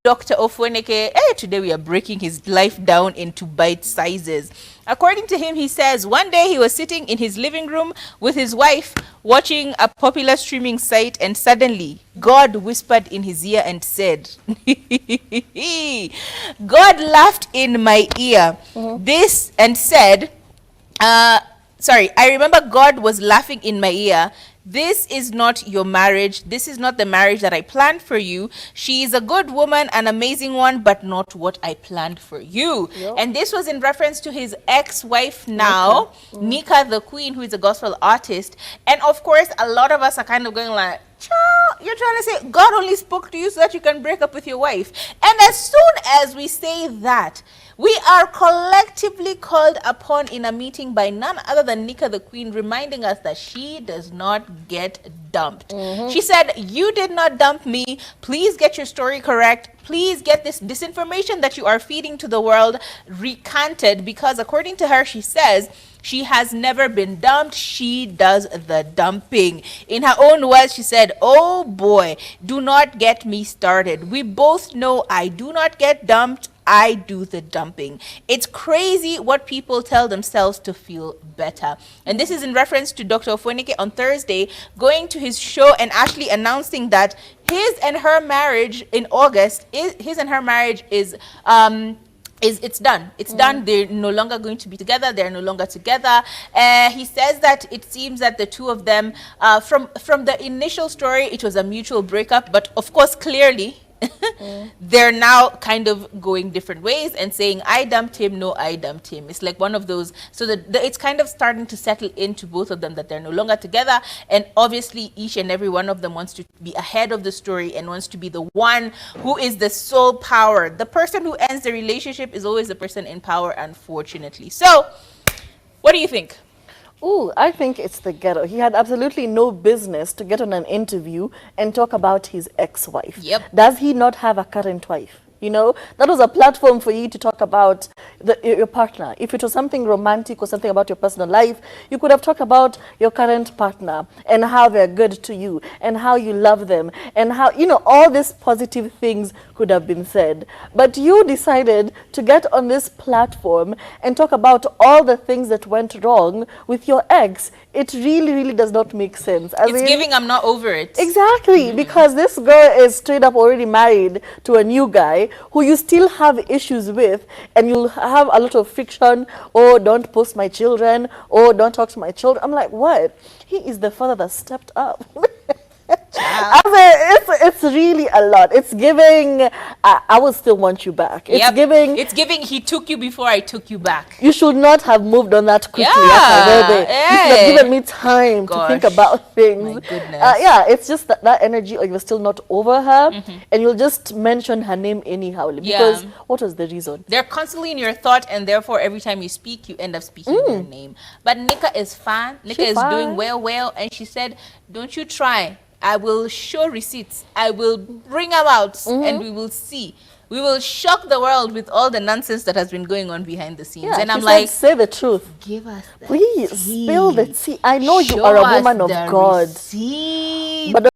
Dr. Ofweneke, today we are breaking his life down into bite sizes. According to him, he says one day he was sitting in his living room with his wife watching a popular streaming site, and suddenly God whispered in his ear and said, God laughed in my ear this and said, I remember God was laughing in my ear. This is not your marriage. This is not the marriage that I planned for you. She is a good woman, an amazing one, but not what I planned for you. Yep. And this was in reference to his ex-wife now, Nicah The Queen, who is a gospel artist. And of course, a lot of us are kind of going like, child, you're trying to say God only spoke to you so that you can break up with your wife. And as soon as we say that, we are collectively called upon in a meeting by none other than Nicah The Queen, reminding us that she does not get dumped. She said, you did not dump me. Please get your story correct. Please get this disinformation that you are feeding to the world recanted, because according to her, she says, she has never been dumped. She does the dumping. In her own words, she said, oh boy, do not get me started. We both know I do not get dumped. I do the dumping. It's crazy what people tell themselves to feel better. And this is in reference to Dr. Ofweneke on Thursday going to his show and actually announcing that his and her marriage in August, it's done. It's done. They're no longer going to be together. They're no longer together. He says that it seems that the two of them, from the initial story, it was a mutual breakup. But of course, clearly, they're now kind of going different ways and saying, I dumped him, no, I dumped him. It's like one of those, so that it's kind of starting to settle into both of them that they're no longer together. And obviously each and every one of them wants to be ahead of the story and wants to be the one who is the sole power. The person who ends the relationship is always the person in power, unfortunately. So what do you think? Oh, I think it's the ghetto. He had absolutely no business to get on an interview and talk about his ex-wife. Yep. Does he not have a current wife? You know, that was a platform for you to talk about your partner. If it was something romantic or something about your personal life, you could have talked about your current partner and how they're good to you and how you love them and how, you know, all these positive things could have been said. But you decided to get on this platform and talk about all the things that went wrong with your ex. It really, really does not make sense. It's giving I'm not over it. Exactly, because this girl is straight up already married to a new guy who you still have issues with, and you'll have a lot of friction. Oh, don't post my children. Oh, don't talk to my children. I'm like, what? He is the father that stepped up. I mean, it's really a lot. It's giving, I will still want you back. It's giving, he took you before I took you back. You should not have moved on that quickly. You should have given me time to think about things. My goodness. It's just that energy, or you're still not over her, and you'll just mention her name anyhow. Because what was the reason? They're constantly in your thought, and therefore every time you speak, you end up speaking their name. But Nicah is fine. Nicah is doing well, and she said, don't you try. I will show receipts. I will bring them out, and we will see. We will shock the world with all the nonsense that has been going on behind the scenes. And I'm like, say the truth. Give us the Please, tea. spill the tea. I know you are a woman of God. Receipt. But